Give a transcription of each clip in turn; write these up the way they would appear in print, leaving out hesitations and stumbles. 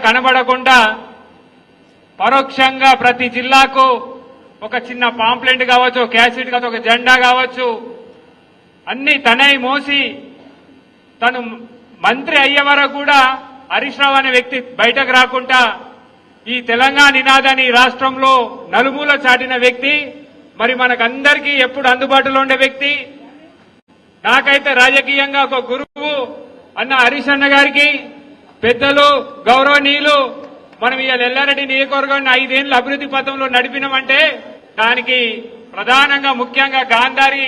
కనబడకుండా పరోక్షంగా ప్రతి జిల్లాకు ఒక చిన్న పాంప్లెంట్ కావచ్చు, క్యాసెట్ కావచ్చు, ఒక జెండా కావచ్చు, అన్ని తనై మోసి తను మంత్రి అయ్యే వరకు కూడా హరీష్ రావు అనే వ్యక్తి బయటకు రాకుండా ఈ తెలంగాణ నినాదాన్ని రాష్ట్రంలో నలుమూల చాటిన వ్యక్తి, మరి మనకందరికీ ఎప్పుడు అందుబాటులో ఉండే వ్యక్తి, నాకైతే రాజకీయంగా ఒక గురువు అన్న హరీష్ అన్న గారికి, పెద్దలు గౌరవనీయులు, మనం ఇవాళ ఎల్లారెడ్డి నియోజకవర్గాన్ని 5 ఏళ్ల అభివృద్ధి పథంలో నడిపినామంటే దానికి ప్రధానంగా ముఖ్యంగా గాంధారి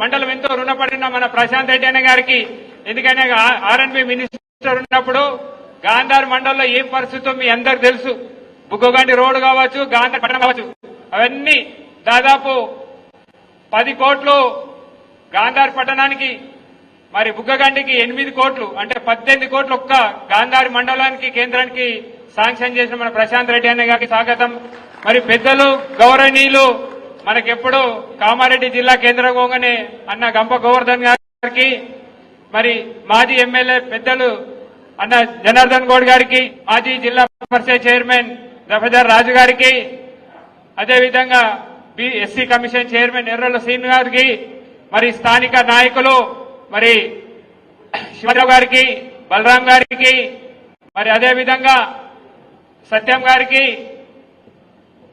మండలం ఎంతో రుణపడిన మన ప్రశాంత్ రెడ్డి అన్న గారికి. ఎందుకంటే ఆర్ఎండ్బి మినిస్టర్ ఉన్నప్పుడు గాంధారి మండలంలో ఏం పరిస్థితో మీ అందరికి తెలుసు. బుగ్గగండి రోడ్డు కావచ్చు, గాంధారి పట్టణం కావచ్చు, అవన్నీ దాదాపు 10 కోట్లు గాంధారి పట్టణానికి, మరి బుగ్గగండికి 8 కోట్లు, అంటే 18 కోట్లు ఒక్క గాంధారి మండలానికి కేంద్రానికి శాంక్షన్ చేసిన మన ప్రశాంత్ రెడ్డి అన్న గారికి స్వాగతం. మరి పెద్దలు గౌరవనీయులు మనకెప్పుడు కామారెడ్డి జిల్లా కేంద్రం పోగానే అన్న గంప గోవర్ధన్ గారికి, మరి మాజీ ఎమ్మెల్యే పెద్దలు అన్న జనార్దన్ గౌడ్ గారికి, మాజీ జిల్లా పరిషత్ చైర్మన్ దఫేదార్ రాజు గారికి, అదేవిధంగా SC commission chairman Errala Srinu గారికి, మరి స్థానిక నాయకులు మరి శివరావు గారికి, బలరాం గారికి, మరి అదేవిధంగా సత్యం గారికి,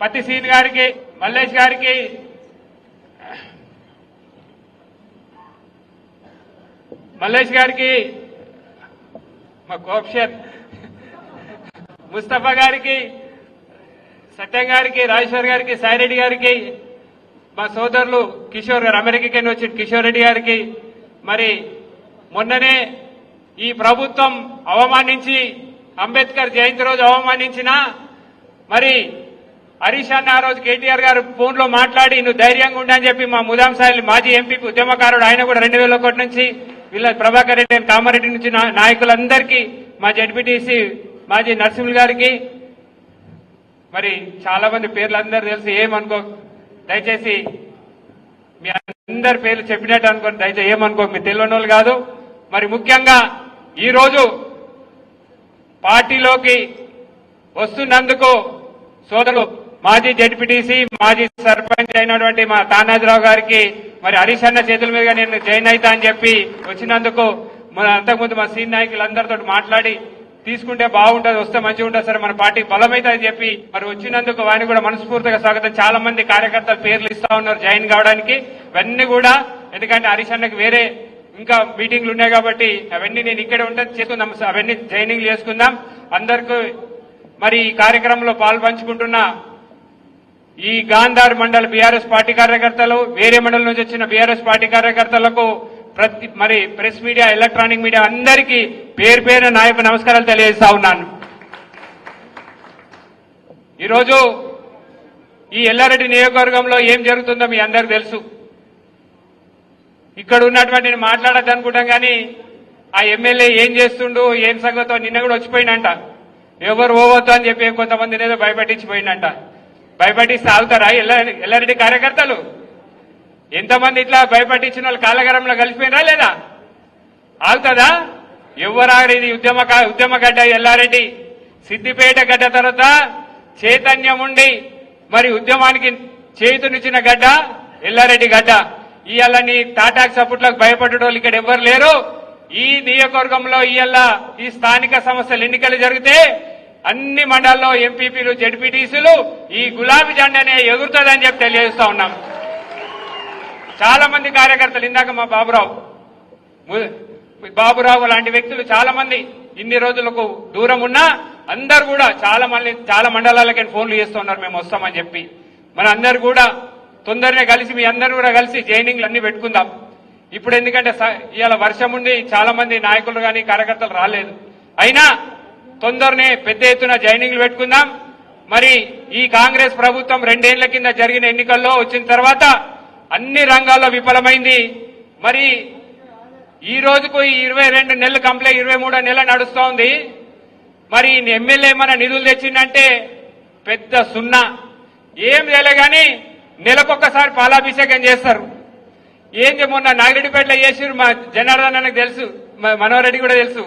పత్తి సీన్ గారికి, మల్లేష్ గారికి, మా కోప్షన్ ముస్తఫా గారికి, సత్యం గారికి, రాజేశ్వర్ గారికి, సాయిరెడ్డి గారికి, మా సోదరులు కిషోర్ గారు అమెరికాకి వచ్చిన కిషోర్ రెడ్డి గారికి, మరి మొన్ననే ఈ ప్రభుత్వం అవమానించి అంబేద్కర్ జయంతి రోజు అవమానించిన మరి హరీష్ అన్న ఆ రోజు కేటీఆర్ గారు ఫోన్ లో మాట్లాడి నువ్వు ధైర్యంగా ఉండని చెప్పి మా ముదాం సాయిల్ మాజీ ఎంపీపీ ఉద్యమకారుడు, ఆయన కూడా 2001 నుంచి వీళ్ళ ప్రభాకర్ రెడ్డి కామారెడ్డి నుంచి నాయకులందరికీ, మా జడ్పీటీసీ మాజీ నరసింహులు గారికి, మరి చాలా మంది పేర్లు అందరూ తెలుసు, ఏమనుకో దయచేసి మీ అందరి పేర్లు చెప్పినట్టు అనుకోండి, దయచేసి ఏమనుకో, మీరు తెలియని వాళ్ళు కాదు. మరి ముఖ్యంగా ఈరోజు పార్టీలోకి వస్తున్నందుకు సోదరులు మాజీ జడ్పీటీసీ మాజీ సర్పంచ్ అయినటువంటి మా తానాజీరావు గారికి, మరి హరీష్ అన్న చేతుల మీదుగా నేను జాయిన్ అవుతా అని చెప్పి వచ్చినందుకు మన అంతకుముందు మా సీనియర్ నాయకులందరితో మాట్లాడి తీసుకుంటే బాగుంటుంది, వస్తే మంచిగా ఉంటుంది సార్, మన పార్టీ బలమైతుందని చెప్పి మరి వచ్చినందుకు వారిని కూడా మనస్ఫూర్తిగా స్వాగతం. చాలా మంది కార్యకర్తలు పేర్లు ఇస్తా ఉన్నారు జాయిన్ కావడానికి. ఇవన్నీ కూడా ఎందుకంటే హరీష్ అన్నకి వేరే ఇంకా మీటింగ్లు ఉన్నాయి కాబట్టి అవన్నీ నేను ఇక్కడే ఉంటుంది చేసుకుందాం, అవన్నీ జాయినింగ్లు చేసుకుందాం. అందరికీ మరి ఈ కార్యక్రమంలో పాల్పంచుకుంటున్న ఈ గాంధార్ మండల బీఆర్ఎస్ పార్టీ కార్యకర్తలు, వేరే మండలం నుంచి వచ్చిన బీఆర్ఎస్ పార్టీ కార్యకర్తలకు, మరి ప్రెస్ మీడియా, ఎలక్ట్రానిక్ మీడియా అందరికీ పేరు పేరు నాయకు నమస్కారాలు తెలియజేస్తా ఉన్నాను. ఈరోజు ఈ ఎల్లారెడ్డి నియోజకవర్గంలో ఏం జరుగుతుందో మీ అందరికీ తెలుసు. ఇక్కడ ఉన్నటువంటి నేను మాట్లాడద్దు అనుకుంటాం కానీ ఆ ఎమ్మెల్యే ఏం చేస్తుండు, ఏం సంగతో నిన్న కూడా వచ్చిపోయినంట. ఎవరు పోవద్దు అని చెప్పి కొంతమందిని ఏదో భయపెట్టించిపోయిందంట. భయపెట్టిస్తే ఆగుతారా ఎల్లారెడ్డి కార్యకర్తలు? ఎంతమంది ఇట్లా భయపెట్టించిన వాళ్ళు కాలగరంలో కలిసిపోయినరా లేదా? ఆగుతుందా? ఎవరు ఆగలేదు. ఉద్యమ గడ్డ ఎల్లారెడ్డి, సిద్దిపేట గడ్డ తర్వాత చైతన్యం ఉండి మరి ఉద్యమానికి చేతునిచ్చిన గడ్డ ఎల్లారెడ్డి గడ్డ. ఇవాళ నీ తాటాకు సపోర్ట్లకు భయపడ్డ వాళ్ళు ఇక్కడ ఎవరు లేరు. ఈ నియోజకవర్గంలో ఇవాళ ఈ స్థానిక సంస్థల ఎన్నికలు జరిగితే అన్ని మండలాల్లో ఎంపీపీలు, జడ్పీటీసీలు ఈ గులాబీ జెండానే ఎగురుతుందని చెప్పి తెలియజేస్తా ఉన్నాం. చాలా మంది కార్యకర్తలు, ఇందాక మా బాబురావు లాంటి వ్యక్తులు చాలా మంది ఇన్ని రోజులకు దూరం ఉన్నా అందరు కూడా చాలా మండలాలకి ఫోన్లు చేస్తున్నారు మేము వస్తామని చెప్పి. మన అందరు కూడా తొందరనే కలిసి మీ అందరూ కూడా కలిసి జైనింగ్లు అన్ని పెట్టుకుందాం. ఇప్పుడు ఎందుకంటే ఇవాళ వర్షం ఉండి చాలా మంది నాయకులు కానీ కార్యకర్తలు రాలేదు. అయినా తొందరనే పెద్ద ఎత్తున జైనింగ్లు పెట్టుకుందాం. మరి ఈ కాంగ్రెస్ ప్రభుత్వం 2 ఏళ్ల కింద జరిగిన ఎన్నికల్లో వచ్చిన తర్వాత అన్ని రంగాల్లో విఫలమైంది. మరి ఈ రోజుకు 22 నెలలు కంప్లీట్ 23వ నెల నడుస్తూ ఉంది. మరి ఎమ్మెల్యే మన నిధులు తెచ్చిందంటే పెద్ద సున్నా. ఏం చేయలే కానీ నెలకొక్కసారి పాలాభిషేకం చేస్తారు. ఏం మొన్న నాగిరెడ్డిపేటలో చేసిరు, మా జనార్దన్ అన్నకు తెలుసు, మనోహర్ రెడ్డి కూడా తెలుసు.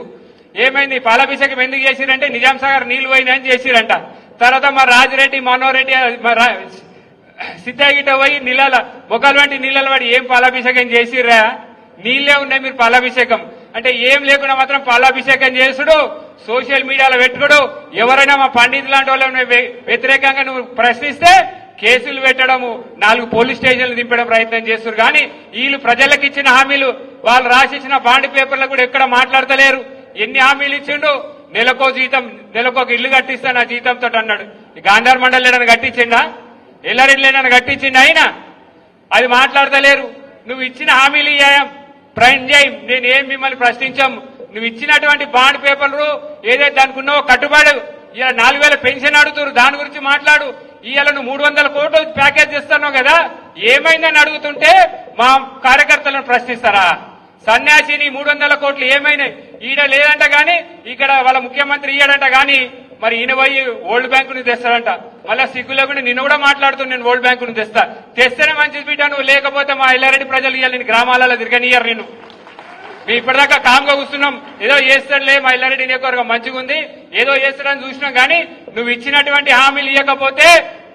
ఏమైంది పాలాభిషేకం ఎందుకు చేసిరంటే నిజాం సాగర్ నీళ్లు పోయినాయని చేసిరంట. తర్వాత మా రాజిరెడ్డి మనోరెడ్డి సిద్ధాగిట పోయి నీళ్ళ మొక్కలు వంటి నీళ్ళ వాడి ఏం పాలాభిషేకం చేసిర్రా? నీళ్లే ఉన్నాయి, మీరు పాలాభిషేకం అంటే ఏం లేకుండా మాత్రం పాలాభిషేకం చేసుడు, సోషల్ మీడియాలో పెట్టుకోడు. ఎవరైనా మా పండిత్ లాంటి వాళ్ళని వ్యతిరేకంగా నువ్వు ప్రశ్నిస్తే కేసులు పెట్టడము, 4 పోలీస్ స్టేషన్లు దింపడం ప్రయత్నం చేస్తారు. కానీ వీళ్ళు ప్రజలకు ఇచ్చిన హామీలు, వాళ్ళు రాసిచ్చిన బాండ్ పేపర్లు కూడా ఎక్కడ మాట్లాడతలేరు. ఎన్ని హామీలు ఇచ్చిండు? నెలకో జీతం, నెలకొక ఇల్లు కట్టిస్తా నా జీతంతో అన్నాడు. గాంధార్ మండలి ఏదైనా కట్టించిండా? ఎల్లారెడ్డి ఏదైనా కట్టించిండా? అయినా అది మాట్లాడతలేరు. నువ్వు ఇచ్చిన హామీలు ప్రైమ్ చేయి, నేను ఏం మిమ్మల్ని ప్రశ్నించాం. నువ్వు ఇచ్చినటువంటి బాండ్ పేపర్లు ఏదైతే దానికి ఉన్నావో కట్టుబడి, ఇలా 4000 పెన్షన్ అడుగుతారు, దాని గురించి మాట్లాడు. ఇవాళ నువ్వు 300 కోట్లు ప్యాకేజ్ ఇస్తున్నావు కదా, ఏమైందని అడుగుతుంటే మా కార్యకర్తలను ప్రశ్నిస్తారా? సన్యాసిని 300 కోట్లు ఏమైనాయి? ఈడ లేదంట గాని ఇక్కడ వాళ్ళ ముఖ్యమంత్రి ఇయ్యాడంట గాని మరి ఈయన పోయి వరల్డ్ బ్యాంకు నుంచి తెస్తాడంట. మళ్ళా సిగ్గు లేకుండా నిన్ను కూడా మాట్లాడుతూ నేను వరల్డ్ బ్యాంకు నుంచి తెస్తేనే మంచిది బిడ్డ, నువ్వు లేకపోతే మా ఎల్లారెడ్డి ప్రజలు ఇవ్వాలి, నేను గ్రామాలలో తిరగనియ్యారు. నేను మేము ఇప్పటిదాకా కామ్గా కూర్చున్నాం, ఏదో చేస్తాడులే మా ఎల్లారెడ్డి నియోజకవర్గం మంచిగా ఉంది, ఏదో చేస్తాడని చూసినాం. కానీ నువ్వు ఇచ్చినటువంటి హామీలు ఇవ్వకపోతే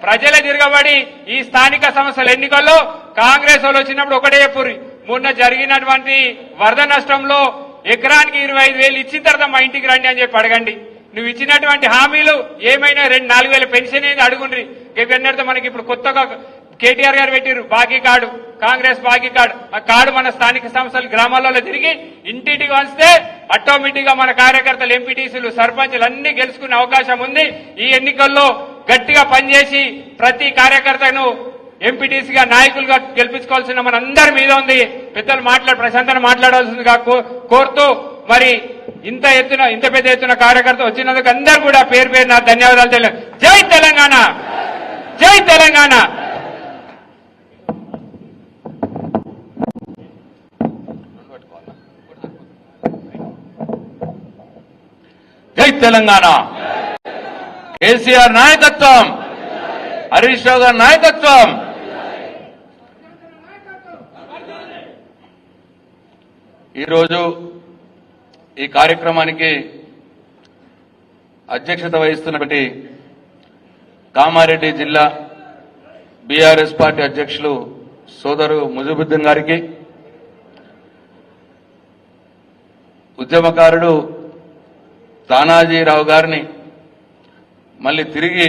ప్రజలే తిరగబడి ఈ స్థానిక సంస్థల ఎన్నికల్లో కాంగ్రెస్ వాళ్ళు వచ్చినప్పుడు ఒకటే చెప్పుర్రి, మొన్న జరిగినటువంటి వరద నష్టంలో ఎకరానికి 25,000 ఇచ్చిన తర్వాత మా ఇంటికి రండి అని చెప్పి అడగండి. నువ్వు ఇచ్చినటువంటి హామీలు ఏమైనా 4,000 పెన్షన్ ఏది అడుగుండ్రి. ఇవన్నడితే మనకి ఇప్పుడు కొత్తగా కేటీఆర్ గారు పెట్టిరు బాకీ కార్డు, కాంగ్రెస్ బాకీ కార్డు. ఆ కార్డు మన స్థానిక సంస్థలు గ్రామాలలో తిరిగి ఇంటింటికి వస్తే ఆటోమేటిక్ గా మన కార్యకర్తలు, ఎంపీటీసీలు, సర్పంచులు అన్ని గెలుచుకునే అవకాశం ఉంది. ఈ ఎన్నికల్లో గట్టిగా పనిచేసి ప్రతి కార్యకర్తను ఎంపీటీసీగా నాయకులుగా గెలిపించుకోవాల్సిన మన అందరి మీద ఉంది. పెద్దలు ప్రశాంతంగా మాట్లాడాల్సిందిగా కోరుతూ మరి ఇంత పెద్ద ఎత్తున కార్యకర్త వచ్చినందుకు అందరూ కూడా పేరు పేరు నా ధన్యవాదాలు తెలియ. జై తెలంగాణ, జై తెలంగాణ. జై తెలంగాణ. కేసీఆర్ నాయకత్వం, హరీష్ రావు గారి నాయకత్వం. ఈరోజు ఈ కార్యక్రమానికి అధ్యక్షత వహిస్తున్నటువంటి కామారెడ్డి జిల్లా బీఆర్ఎస్ పార్టీ అధ్యక్షులు సోదరు ముజీబుద్దీన్ గారికి, ఉద్యమకారుడు తానాజీరావు గారిని మళ్ళీ తిరిగి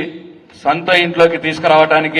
సొంత ఇంట్లోకి తీసుకురావడానికి